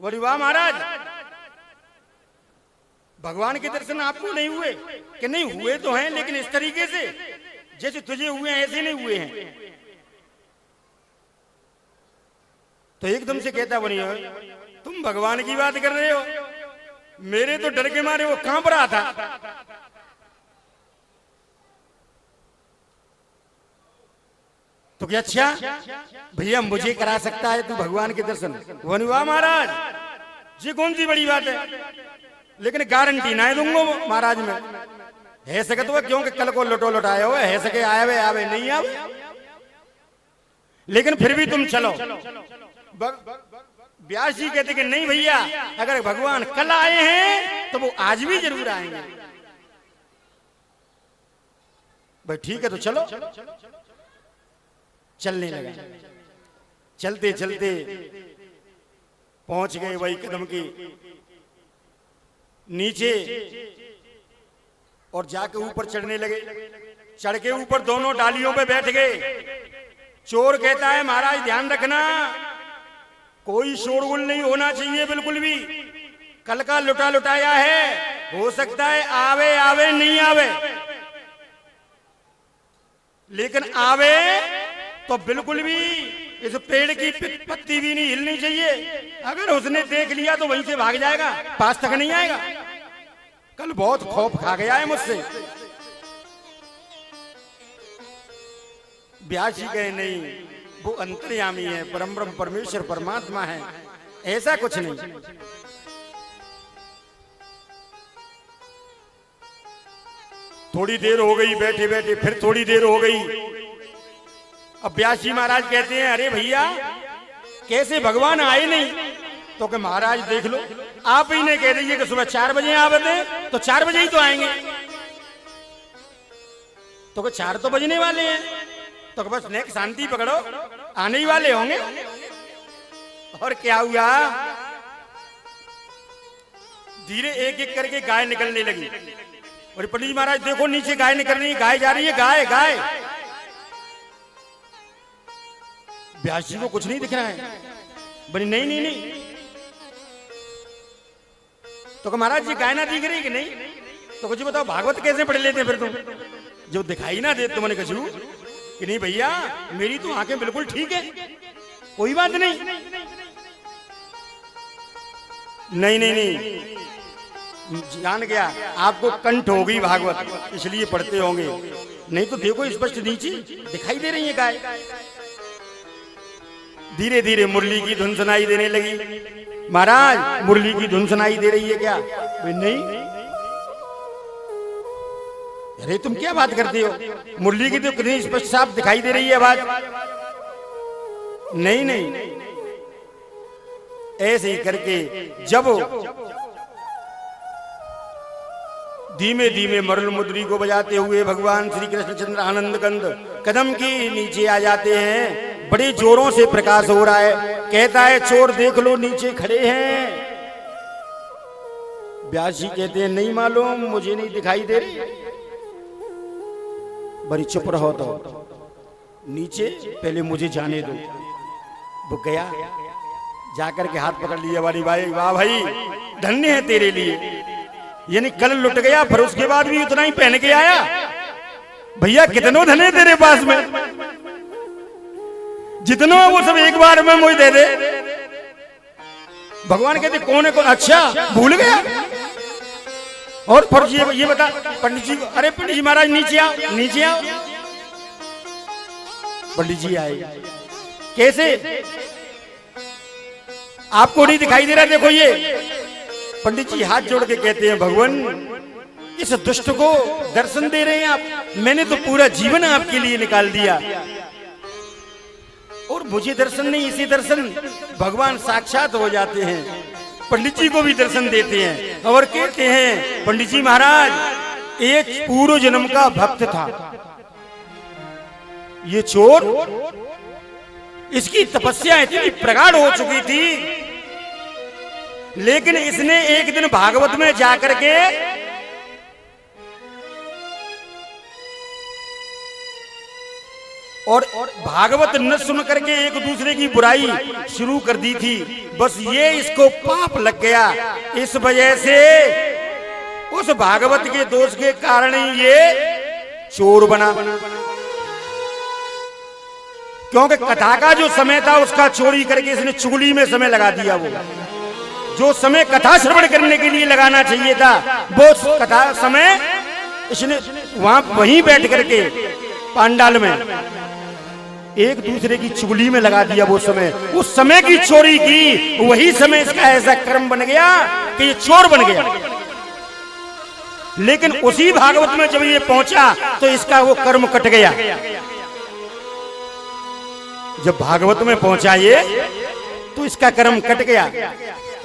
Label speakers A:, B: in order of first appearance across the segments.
A: बोली वाह महाराज, भगवान के दर्शन आपको नहीं हुए? कि नहीं हुए तो हैं, लेकिन इस तरीके से जैसे तुझे हुए हैं ऐसे नहीं हुए हैं। तो एकदम से कहता बनी, तुम भगवान की बात कर रहे हो? मेरे तो डर के मारे वो कांप रहा था। तो क्या अच्छा भैया मुझे करा सकता है तू भगवान के दर्शन? वाह महाराज, ये कौन सी बड़ी बात है, लेकिन गारंटी ना दूंगा महाराज में। है सके तो क्योंकि कल को लुटो लुटाए हो, है सके आवे आवे नहीं आवे, लेकिन फिर भी तुम चलो। व्यास जी कहते कि नहीं भैया, अगर भगवान कल आए हैं तो वो आज भी जरूर आएंगे। भाई ठीक है तो चलो। चलने लगा, चलते चलते पहुंच गए वही कदम की नीचे और जाके ऊपर चढ़ने लगे। चढ़ के ऊपर दोनों डालियों पे बैठ गए। चोर कहता है महाराज ध्यान रखना, कोई शोरगुल नहीं होना चाहिए बिल्कुल भी। कल का लुटा लुटाया है, हो सकता है आवे आवे नहीं आवे, लेकिन आवे तो बिल्कुल भी इस पेड़ की पत्ती भी नहीं हिलनी चाहिए। अगर उसने देख लिया तो वहीं से भाग जाएगा, पास तक नहीं आएगा। कल बहुत खौफ खा गया है मुझसे। व्यास जी कहे नहीं, वो अंतर्यामी है, परम ब्रह्म परमेश्वर परमात्मा है, ऐसा कुछ नहीं। थोड़ी देर हो गई बैठे बैठे, फिर थोड़ी देर हो गई। अब व्यास जी महाराज कहते हैं अरे भैया कैसे भगवान आए नहीं? तो कि महाराज देख लो, आप ही ने कह दीजिए कि सुबह 4 बजे आवे थे तो 4 बजे ही तो आएंगे। तो कि 4 तो बजने वाले हैं, तो कि बस नेक शांति पकड़ो, आने ही वाले होंगे। और क्या हुआ, धीरे एक एक करके गाय निकलने लगी। और पंडित जी महाराज देखो नीचे गाय निकल रही है, गाय जा रही है, गाय गाय। व्यास जी को कुछ नहीं दिख रहा है। बोली नहीं नहीं नहीं। तो महाराज जी गाय ना दिख रही कि नहीं? तो कुछ बताओ भागवत कैसे पढ़ लेते फिर तुम, जो दिखाई ना दे? तुमने कहा कि नहीं भैया मेरी तो आंखें बिल्कुल ठीक है, कोई बात नहीं। नहीं नहीं नहीं, जान गया आपको कंठ हो गई भागवत, इसलिए पढ़ते होंगे। नहीं तो देखो स्पष्ट नीचे दिखाई दे रही है गाय। धीरे धीरे मुरली की धुन सुनाई देने लगी। महाराज मुरली की धुन सुनाई दे रही है क्या? नहीं। अरे तुम क्या बात करते हो, मुरली की तो कितनी स्पष्ट साफ दिखाई दे रही है आवाज। नहीं नहीं, ऐसे ही करके जब धीमे धीमे मरुल मुद्री को बजाते हुए भगवान श्री कृष्णचंद्र आनंद कंद कदम की नीचे आ जाते हैं। बड़े जोरों से प्रकाश हो रहा है। कहता है चोर देख लो नीचे खड़े हैं। व्यास जी कहते हैं नहीं मालूम, मुझे नहीं दिखाई दे रही। बड़ी चुप रहो तो नीचे पहले मुझे जाने दो। वो गया, जाकर के हाथ पकड़ लिया। वाली भाई वाह भाई धन्य है तेरे लिए, यानी कल लुट गया फिर उसके बाद भी उतना ही पहन के आया। भैया कितनों धन है तेरे पास में, जितना वो सब एक बार में मुझे दे दे। भगवान कहते कौन है कौन? अच्छा भूल गया। और फिर ये बता पंडित जी को, अरे पंडित जी महाराज नीचे आओ नीचे आओ। पंडित जी आए। कैसे आपको नहीं दिखाई दे रहा? देखो ये। पंडित जी हाथ जोड़ के कहते हैं भगवान इस दुष्ट को दर्शन दे रहे हैं आप। मैंने तो पूरा जीवन आपके लिए निकाल दिया और मुझे दर्शन नहीं, इसी दर्शन भगवान साक्षात हो जाते हैं। पंडित जी को भी दर्शन देते हैं और कहते हैं पंडित जी महाराज एक पूर्व जन्म का भक्त था ये चोर, इसकी तपस्या इतनी प्रगाढ़ हो चुकी थी, लेकिन इसने एक दिन भागवत में जाकर के और भागवत न सुन करके एक दूसरे की बुराई शुरू कर दी थी। बस ये इसको पाप लग गया। इस वजह से उस भागवत के दोष के कारण ही ये चोर बना, क्योंकि कथा का जो समय था उसका चोरी करके इसने चुगली में समय लगा दिया। वो जो समय कथा श्रवण करने के लिए लगाना चाहिए था वो कथा समय इसने वहीं बैठ करके पांडाल में एक दूसरे की चुगली में लगा दिया। वो समय, उस समय की चोरी की, वही समय इसका ऐसा कर्म बन गया कि ये चोर बन गया। लेकिन उसी भागवत में जब ये पहुंचा तो इसका वो कर्म कट गया। जब भागवत में पहुंचा ये तो इसका कर्म कट गया,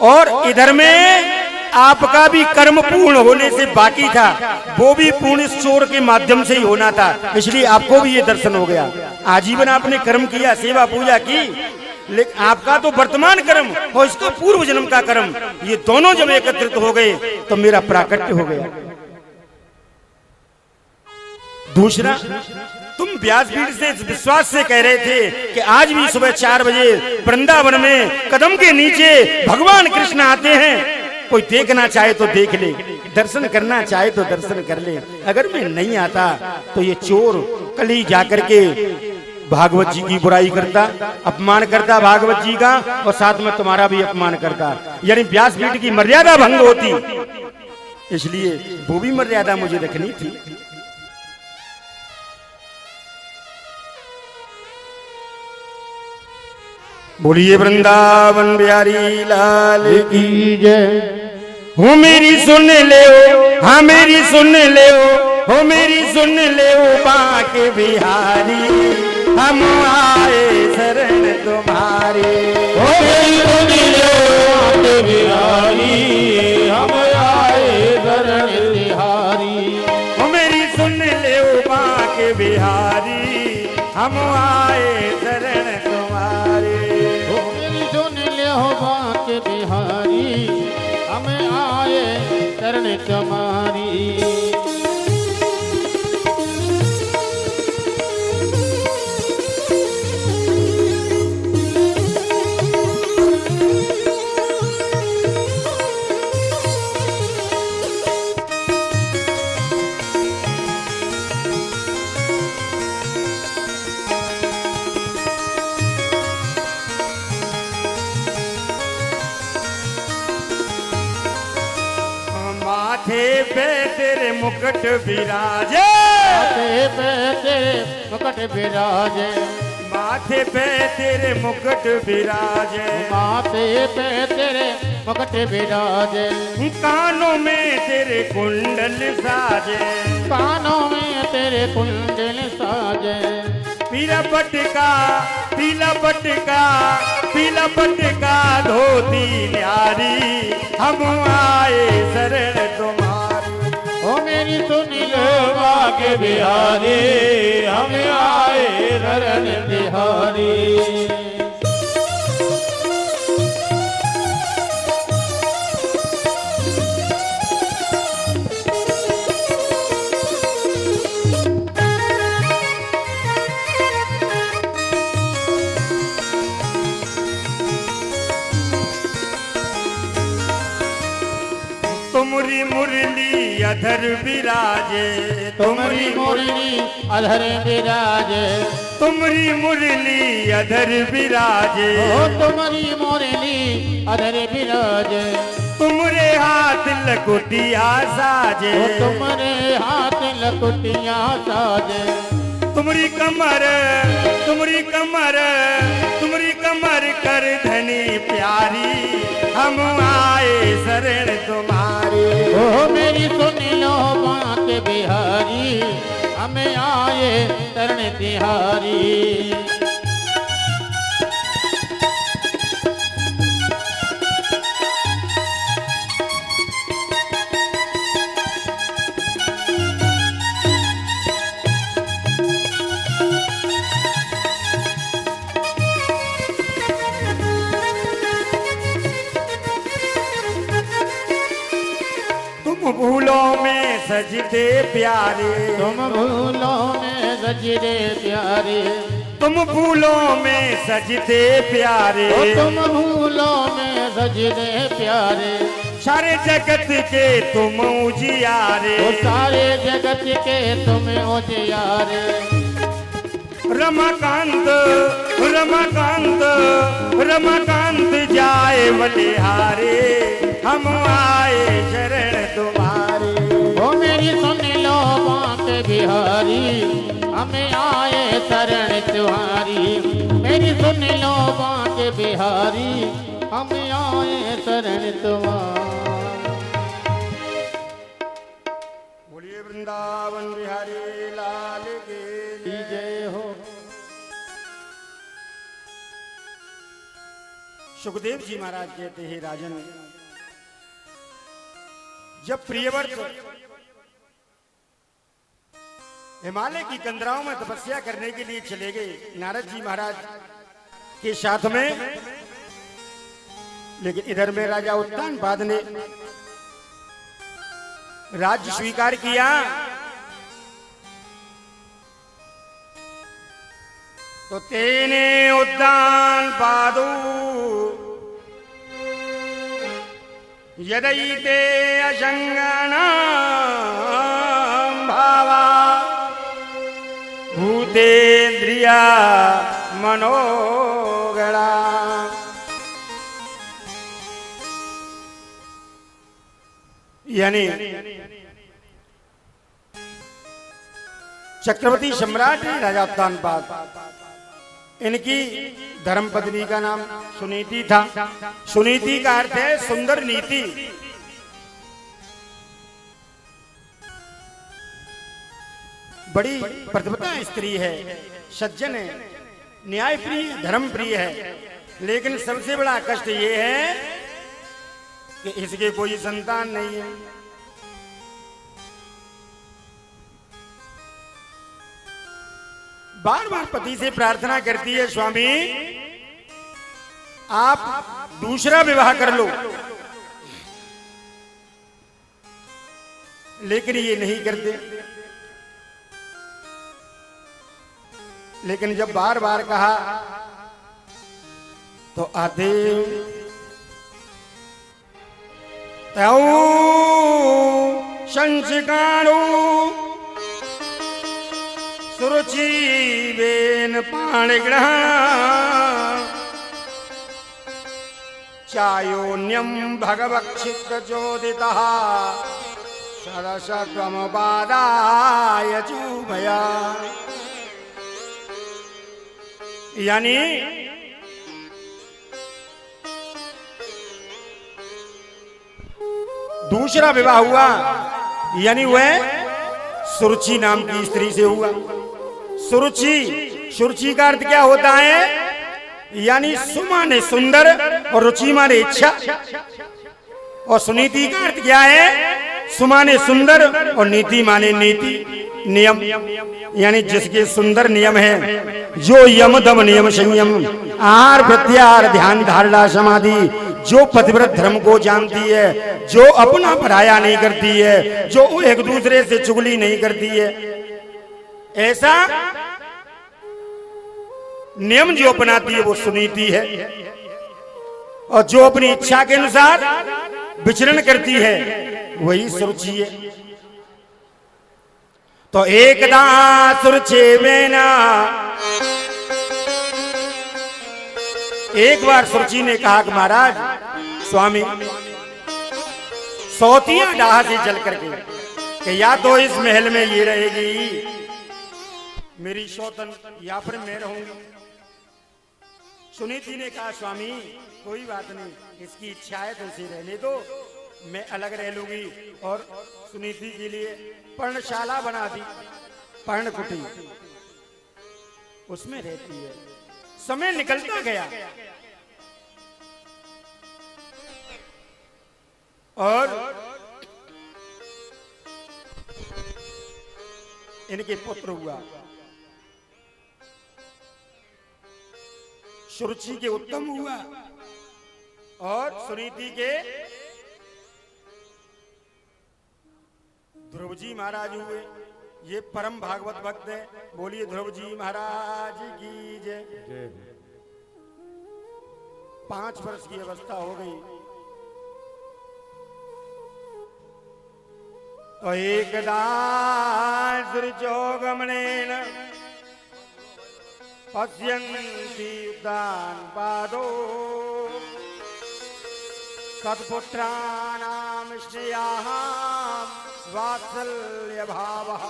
A: और इधर में आपका भी कर्म पूर्ण होने से बाकी था, वो भी पूर्ण इस चोर के माध्यम से ही होना था। इसलिए आपको भी ये दर्शन हो गया। आजीवन आपने कर्म किया, सेवा पूजा की, लेकिन आपका तो वर्तमान कर्म और इसका पूर्व जन्म का कर्म, ये दोनों जब एकत्रित हो गए तो मेरा प्राकट्य हो गया। दूसरा, तुम व्यासपीठ से विश्वास से कह रहे थे कि आज भी सुबह 4 बजे वृंदावन में कदम के नीचे भगवान कृष्ण आते हैं। कोई देखना चाहे तो देख ले, दर्शन करना चाहे तो दर्शन कर ले। अगर मैं नहीं आता तो ये चोर कल ही जाकर के भागवत जी की बुराई करता, अपमान करता भागवत जी का, और साथ में तुम्हारा भी अपमान करता, यानी व्यासपीठ की मर्यादा भंग होती। इसलिए वो भी मर्यादा मुझे रखनी थी। बोलिए वृंदावन बिहारी लाल की जय। हो मेरी सुन ले, हाँ मेरी सुन ले, हो मेरी सुन ले बांके बिहारी, हम आए शरण तुम्हारे।
B: हो मेरी सुन ले बांके बिहारी, हम आए शरण तिहारी।
A: हो मेरी सुन ले बांके बिहारी, हम आए शरण तुम्हारे।
B: बांके बिहारी, हमें आए शरण तुम्हारी।
A: माथे पे तेरे मुकुट विराजे,
B: माथे पे तेरे मुकुट विराजे,
A: माथे पे तेरे मुकुट विराजे,
B: माथे पे तेरे मुकुट विराजे।
A: कानों में तेरे कुंडल साजे,
B: कानों में तेरे कुंडल साजे।
A: पीला पटका, पीला पटका, पीला पटका धोती न्यारी, हम आए शरण तुम्हारी।
B: ओ मेरी सुन लो बांके बिहारी, हम आए शरण तिहारी।
A: तुमरी मुरली अधर विराजे,
B: तुमरी मुरली अधर विराजे,
A: तुमरी मुरली अधर विराजे।
B: ओ तुमरी मुरली अधर विराजे।
A: तुमरे हाथ लकुटिया साजे,
B: ओ तुमरे हाथ लकुटिया साजे।
A: तुमरी कमर, तुमरी कमर, तुमरी कमर कर धनी प्यारी, हम आए शरण तुम्हारी।
B: ओ मेरी सुन लो बांके बिहारी, हमें आए शरण तिहारी।
A: भूलों में सजते प्यारे,
B: तुम फूलों में सजते प्यारे,
A: तुम फूलों में सजते प्यारे,
B: ओ तुम फूलों में सजते प्यारे,
A: सारे जगत के तुम उजियारे,
B: ओ सारे जगत के तुम उजियारे।
A: रमाकांत रमाकांत रमाकांत जाए बलिहारे, हम आए शरण तुम्हारे।
B: ओ मेरी सुन लो बात बिहारी, हमें आए शरण तुम्हारी। मेरी सुन लो बात बिहारी, हमें आए शरण तुम्हारी।
A: बोलिए वृंदावन बिहारी लाल की
B: जय हो।
A: सुखदेव जी महाराज कहते हैं, राजन जब प्रियव्रत हिमालय की कंदराओं में तपस्या करने के लिए चले गए नारद जी महाराज के साथ में, लेकिन इधर में राजा उत्तानपाद ने राज्य स्वीकार किया। तो तेने उत्तानपादो यदयिते असंगना भावा भूतेन्द्रिया मनोगणा। यानी चक्रवर्ती सम्राट राजा उत्तानपाद, इनकी धर्मपत्नी का नाम सुनीति था। सुनीति का अर्थ है सुंदर नीति। बड़ी प्रतिभा स्त्री है, सज्जन है, न्याय प्रिय, धर्म प्रिय है। लेकिन सबसे बड़ा कष्ट ये है कि इसके कोई संतान नहीं है। बार बार पति से प्रार्थना करती है, स्वामी आप दूसरा विवाह कर लो, लेकिन ये नहीं करते। लेकिन जब बार बार कहा तो आते तौ संस्कारो सुरुचिवेन पाणिग्रहण चायोन्यम भगवक्षित चोदितः सरसकमपादाय चुभया। यानी दूसरा विवाह हुआ, यानी वह सुरुचि नाम की स्त्री से हुआ। सुरुचि, सुरुचि का अर्थ क्या होता है? यानी सु माने सुंदर और रुचि माने इच्छा, और सुनीति का अर्थ क्या है? सु माने सुंदर और नीति माने नीति, नियम। यानी जिसके सुंदर नियम है, जो यम दम नियम संयम आहार प्रत्याहार ध्यान धारणा समाधि, जो पतिव्रत धर्म को जानती है, जो अपना पराया नहीं करती है, जो एक दूसरे से चुगली नहीं करती है, ऐसा नियम जो अपनाती है वो सुनीति है। और जो अपनी इच्छा के अनुसार विचरण करती है वही सुरुचि है। तो एकदा सुरुचि बेना, एक बार सुरुचि ने कहा कि महाराज स्वामी, सौतियां डाह से जल करके कि या तो इस महल में ये रहेगी मेरी सौतन, या फिर मैं रहूंगी। सुनीति ने कहा स्वामी कोई बात नहीं, इसकी इच्छा है तो इसे रहने दो, मैं अलग रह लूंगी। और सुनीति के लिए पर्णशाला बना दी, पर्णकुटी, उसमें रहती है। समय निकलता गया और इनके पुत्र हुआ। सुरुचि के उत्तम हुआ और सुनीति के ध्रुव जी महाराज हुए, ये परम भागवत भक्त है। बोलिए ध्रुव जी महाराज की जय।
B: जय
A: 5 वर्ष की अवस्था हो गई तो एकदा श्री चौगमनेन पश्यन्ति उद्यान पादो सत्पुत्राणां स्नेहाः वात्सल्य भावः।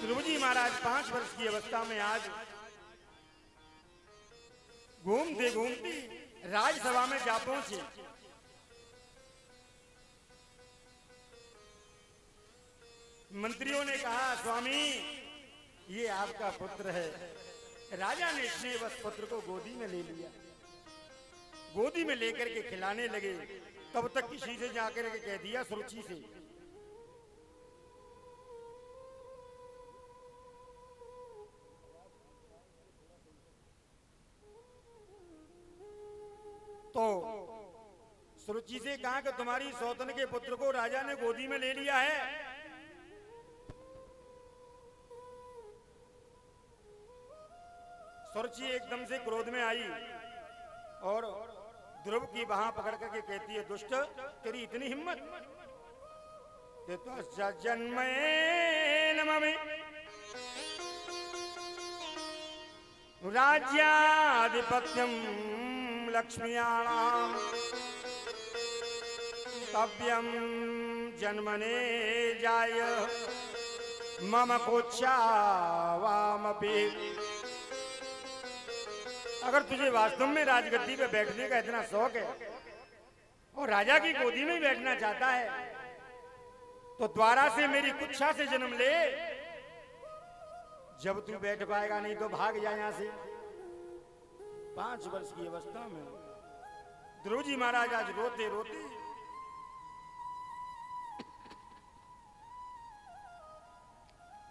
A: ध्रुव जी महाराज 5 वर्ष की अवस्था में आज घूमते घूमते राजसभा में जा पहुंचे। मंत्रियों ने कहा स्वामी ये आपका पुत्र है। राजा ने स्नेहवश पुत्र को गोदी में ले लिया, गोदी में लेकर के खिलाने लगे। तब तक किसी से जाकर के कह दिया सुरुचि से, तो सुरुचि से कहा कि तुम्हारी सौतन के पुत्र को राजा ने गोदी में ले लिया है। सुरुचि एकदम से क्रोध में आई और ध्रुव की बाह पकड़ करके कहती है, दुष्ट तेरी इतनी हिम्मत, जन्मेन ममे राज्याधिपत्यम लक्ष्म्याणां तव्यम जन्मने जाय मम कोच्छावामपि। अगर तुझे वास्तव में राजगद्दी पे बैठने का इतना शौक है और राजा की गोदी में बैठना चाहता है तो द्वारा से मेरी कुच्छा से जन्म ले। जब तू बैठ पाएगा नहीं तो भाग जा यहां से। 5 वर्ष की अवस्था में ध्रुव जी महाराज आज रोते रोते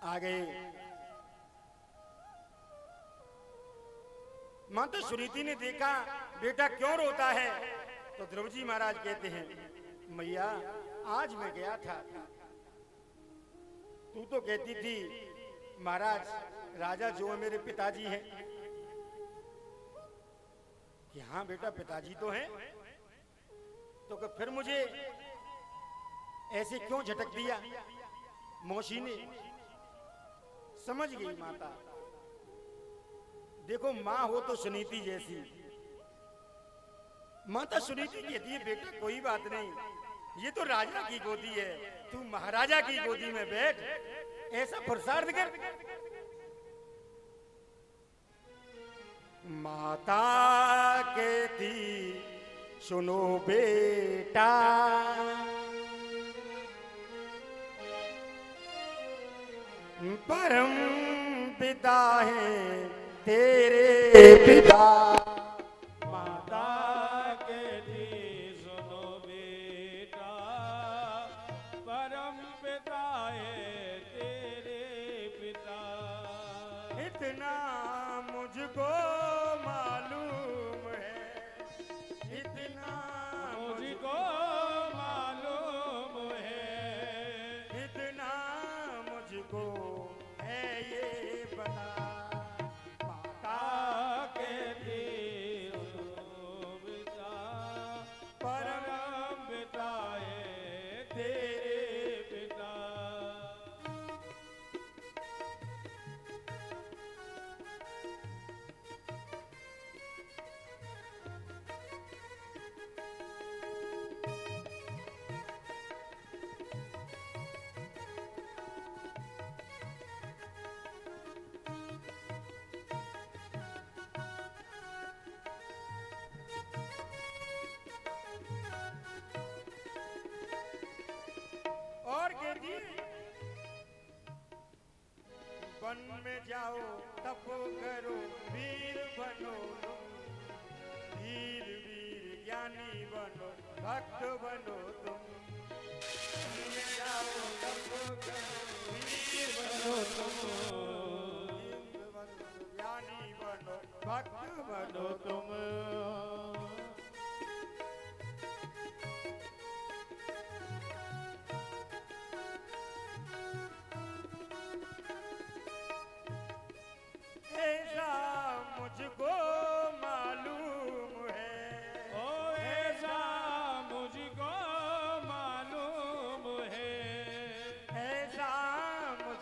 A: आ गए। माता सुनीति ने देखा बेटा क्यों रोता है, तो ध्रुव जी महाराज कहते हैं, मैया आज मैं गया था, तू तो कहती थी महाराज राजा जो है मेरे पिताजी हैं। कि हाँ बेटा पिताजी तो हैं, तो फिर मुझे ऐसे क्यों झटक दिया। मौसी ने समझ गई माता, देखो माँ हो तो सुनीति जैसी। माता सुनीति कहती है बेटा कोई बात नहीं, ये तो राजा की गोदी है, तू महाराजा की गोदी में बैठ, ऐसा पुरुषार्थ कर। माता कहती सुनो बेटा परम पिता है तेरे पिता।
B: माता कहती सुनो बेटा परम पिता है तेरे पिता।
A: इतना मुझको मालूम है, इतना
B: मुझको मालूम है,
A: इतना मुझको है ये बता। वन में जाओ तप करो वीर बनो, वीर वीर ज्ञानी बनो भक्त बनो तुम। वन में जाओ तप करो वीर बनो तुम, ज्ञानी बनो भक्त बनो तुम।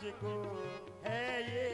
A: तुझको है ये